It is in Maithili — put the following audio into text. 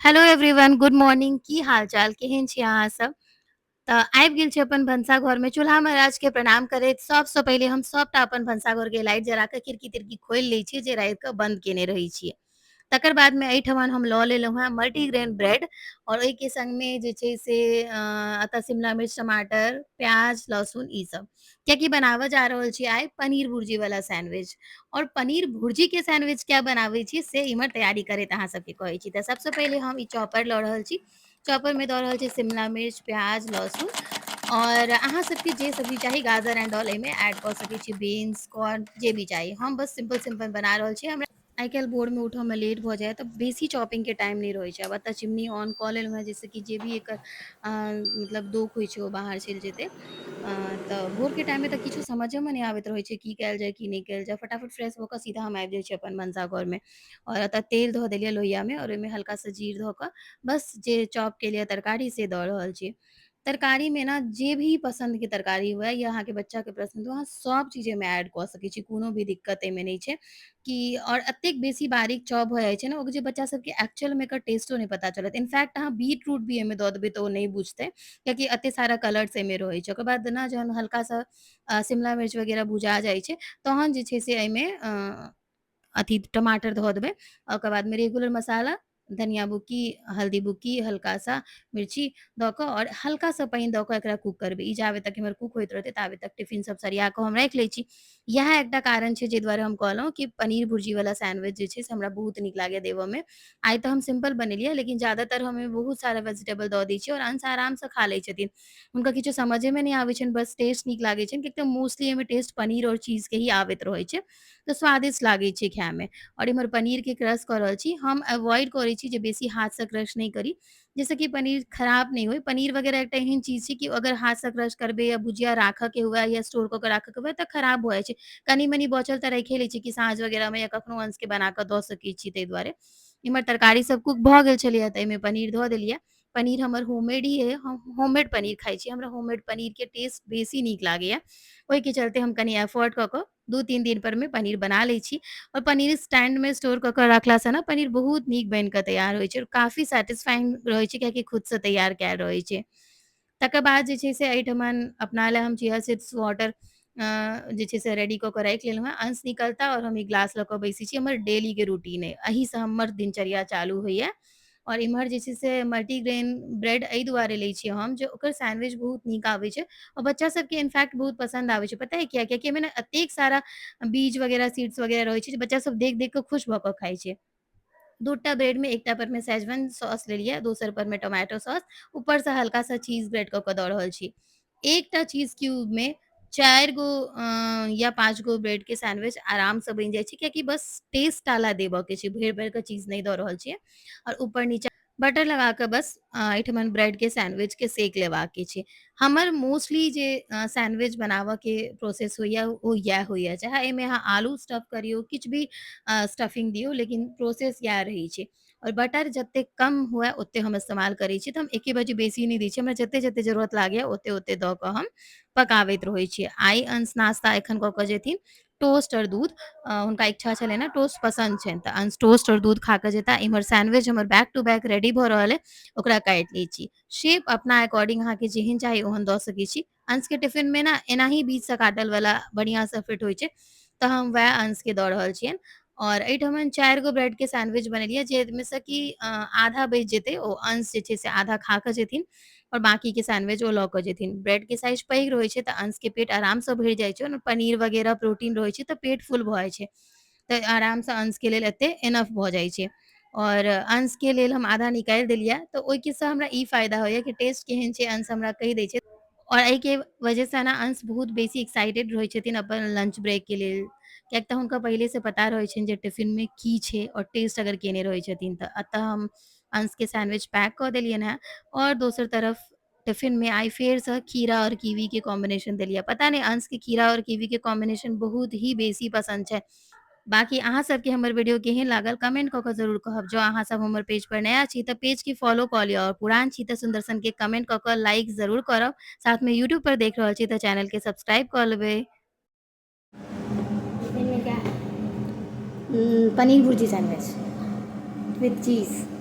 Hello everyone, good morning. की हाल-चाल? केहन छी अहाँ सब? तऽ आबि गेल छी अपन भनसाघरमे, चूल्हा महाराजके प्रणाम करैत सबसँ पहिले हम सबटा अपन भनसाघरके लाइट जरा कऽ खिड़की-तिड़की खोलि लै छियै जे राति कऽ बंद केने रहै छियै। तकर बादमे एहिठमन हम लऽ लेलहुँ हेँ मल्टीग्रेन ब्रेड और ओहिके संगमे जे छै से एतऽ शिमला मिर्च, टमाटर, प्याज, लहसुन ई सब। कियाकि बनाबऽ जा रहल छी आइ पनीर भुर्जी वाला सैंडविच और पनीर भुर्जी के सैंडविच क्या बनाबै छी से इम्हर तैयारी करैत अहाँ सबके कहै छी। तऽ सबसँ पहिले हम ई चॉपर लऽ रहल छी। चॉपरमे दऽ रहल छी शिमला मिर्च, प्याज, लहसुन और अहाँ सबके जे सब्जी चाही गाजर एंड ऑल एहिमे ऐड कऽ सकै छी, बीन्स, कॉर्न जे भी चाही। हम बस सिंपल बना रहल छी। हमरा आइ काल्हि भोरमे उठऽमे लेट भऽ जाइए तऽ बेसी चॉपिंगके टाइम नहि रहै छै। आब एतऽ चिमनी ऑन कऽ लेलहुँ हेँ जाहिसँ कि जे भी एकर मतलब दोख होइ छै ओ बाहर चलि जेतै। तऽ भोरके टाइममे तऽ किछु समझेमे नहि आबैत रहै छै की कयल जाय की नहि कयल जाय। फटाफट फ्रेश भऽ कऽ सीधा हम आबि जाइ छी अपन भनसाघरमे और एतऽ तेल धऽ देलियै लोहियामे और ओहिमे हल्का सा जीर धऽ कऽ बस जे चॉप केलियै तरकारी से दऽ रहल छी। तरकारीमे ना जे भी पसन्दके तरकारी हुए या अहाँके बच्चाके पसन्द हुए अहाँ सब चीज एहिमे ऐड कऽ सकै छी, कोनो भी दिक्कत एहिमे नहि छै। कि और एतेक बेसी बारीक चॉप भऽ जाइ छै ने ओ जे बच्चा सबके एक्चुअलमे एकर टेस्टो नहि पता चलत। इनफैक्ट अहाँ बीट रूट भी एहिमे दऽ देबै तऽ ओ नहीं बुझतै कियाकि एते सारा कलर्स एहिमे रहै छै। ओकर बाद ना जहन हल्का सा शिमला मिर्च वगैरह भुजा जाइ छै तहन जे छै से एहिमे अथी टमाटर धऽ देबै। ओकर बादमे रेगुलर मसाला, धनिया बुक्की, हल्दी बुक्की, हल्का सा मिर्ची दऽ कऽ और हल्का सा पानि दऽ कऽ एकरा कुक करबै। ई जाबे तक एम्हर कुक होइत रहतै ताबे तक टिफिन सब सरिया कऽ हम राखि लै छी। इएह एकटा कारण छै जाहि दुआरे हम कहलहुँ कि पनीर भुर्जी वाला सैंडविच जे छै से हमरा बहुत नीक लागैए देबऽमे। आइ तऽ हम सिंपल बनेलियै लेकिन ज़्यादातर हम एहिमे बहुत सारा वेजिटेबल दऽ दै छियै और अंश आरामसँ खा लै छथिन। हुनका किछो समझेमे नहि आबै छनि, बस टेस्ट नीक लागै छनि कियाकि तऽ मोस्टली एहिमे टेस्ट पनीर और चीज़के ही आबैत रहै छै, तऽ स्वादिष्ट लागै छै खायमे। और इम्हर पनीरके क्रश कऽ रहल छी। हम अवॉइड करै छी जे बेसी हाथसँ क्रश नहि करी जाहिसँ कि पनीर खराब नहि होय। पनीर वगैरह एकटा एहन चीज छै कि अगर हाथसँ क्रश करबै या भुजिया राखऽके हुए या स्टोर कऽ के राखऽके हुए तऽ खराब भऽ जाइ छै। कनी-मनी बचल तऽ राइखे लै छी कि साँझ वगैरहमे या कखनो अंशके बना कऽ दऽ सकै छी ताहि दुआरे। इम्हर तरकारी सब कुक भऽ गेल छलैए तऽ एहिमे पनीर धऽ देलियै। पनीर हमर होममेड ही है, हम होममेड पनीर खाइ छी। हमरा होममेड पनीरके टेस्ट बेसी नीक लागैए। ओहिके चलते हम कनी एफर्ट कऽ कऽ 2-3 दिन पर मे पनीर बना लै छी और पनीर स्टैंडमे स्टोर कऽ के रखलासँ ना पनीर बहुत नीक बनि कऽ तैयार होइ छै और काफ़ी सैटिस्फाइंग रहै छै कियाकि खुदसँ तैयार कयल रहै छै। तकर बाद जे छै से एहिठमन अपना लए हम चिया सीड्स वाटर जे छै से रेडी कऽ के राखि लेलहुँ हेँ। अंश निकलता और हम ई ग्लास लऽ कऽ बैसै छी। हमर डेलीके रूटीन अइ, एहीसँ हमर दिनचर्या चालू होइए। और इम्हर जे छै से मल्टीग्रेन ब्रेड एहि दुआरे लै छियै हम जे ओकर सैंडविच बहुत नीक आबै छै और बच्चा सबके इनफैक्ट बहुत पसन्द आबै छै। पता है किया? कियाकि एहिमे ना एतेक सारा बीज वगैरह, सीड्स वगैरह रहै छै जे बच्चा सब देख-देख कऽ खुश भऽ कऽ खाइ छै। 2 टा ब्रेडमे एकटा पर में शेज़वान सॉस लेलियै, दोसर पर में टोमेटो सॉस, ऊपरसँ हल्का सा चीज़ ग्रेट कऽ कऽ दऽ रहल छी। एकटा चीज़ क्यूबमे 4 गो या 5 गो ब्रेडके सैंडविच आरामसँ बनि जाइ छै कियाकि बस टेस्ट टाला देबऽके छै, भरि-भरि कऽ चीज़ नहि दऽ रहल छियै। और ऊपर-नीचा बटर लगा कऽ बस एहिठमन ब्रेडके सैंडविचके सेक लेबाके छै। हमर मोस्टली जे सैंडविच बनाबऽके प्रोसेस होइए ओ इएह होइए। चाहे एहिमे अहाँ आलू स्टफ़ करियौ, किछु भी स्टफिंग दियौ लेकिन प्रोसेस इएह रहै छै। और बटर जतेक कम हुए ओतेक हम इस्तेमाल करै छी। तऽ हम एके बजे बेसी नहि दै छियै। हमरा जतेक जरूरत लागैए ओतेक दऽ कऽ हम पकाबैत रहै छियै। आइ अंश नाश्ता एखन कऽ कऽ जेथिन टोस्ट और दूध। हुनका इच्छा छलनि ने टोस्ट पसन्द छनि तऽ अंश टोस्ट और दूध खा कऽ जेताह। इम्हर सैंडविच हमर बैक टू बैक रेडी भऽ रहल अइ, ओकरा काटि लै छी। शेप अपना अकॉर्डिंग अहाँके जेहन चाही ओहन दऽ सकै छी। अंशके टिफिनमे ना एनाही बीचसँ काटलवला बढ़िआँसँ फिट होइ छै तऽ हम वएह अंशके दऽ रहल छियनि। और एहिठमन 4 गो ब्रेडके सैंडविच बनेलियै जाहिमे सँ कि आधा बचि जेतै, ओ अंश जे छै से आधा खा कऽ जेथिन और बाकीके सैंडविच ओ लऽ कऽ जेथिन। ब्रेडके साइज़ पैघ रहै छै तऽ अंशके पेट आरामसँ भरि जाइ छै और पनीर वगैरह प्रोटीन रहै छै तऽ पेट फुल भऽ जाइ छै। तऽ आरामसँ अंशके लेल एतेक इनफ भऽ जाइ छै। और अंशके लेल हम आधा निकालि देलियै तऽ ओहिकेसँ हमरा ई फ़ायदा होइए कि टेस्ट केहन छै अंश हमरा कहि दै छै। और एहिके वजहसँ ना अंश बहुत बेसी एक्साइटेड रहै छथिन अपन लंच ब्रेकके लेल। किएक तऽ हुनका पहिलेसँ पता रहै छनि जे टिफ़िनमे की छै और टेस्ट अगर केने रहै छथिन तऽ। अतः हम अंशके सैंडविच पैक कऽ देलियनि हेँ और दोसर तरफ टिफ़िनमे आइ फेरसँ खीरा और कीवीके कॉम्बिनेशन देलियै। पता नहि अंशके खीरा और कीवीके कॉम्बिनेशन बहुत ही बेसी पसन्द छै। बाकी अहाँ सबके हमर वीडियो केहन लागल कमेंट कऽ कऽ ज़रूर कहब। जँ अहाँ सब हमर पेज पर नया छी तऽ पेजके फॉलो कऽ लिअ और पुरान छी तऽ सुंदर सनके कमेंट कऽ कऽ लाइक ज़रूर करब। साथमे यूट्यूब पर देख रहल छी तऽ चैनलके सब्सक्राइब कऽ लेबै। इनमें क्या है? Paneer bhurji sandwich with cheese.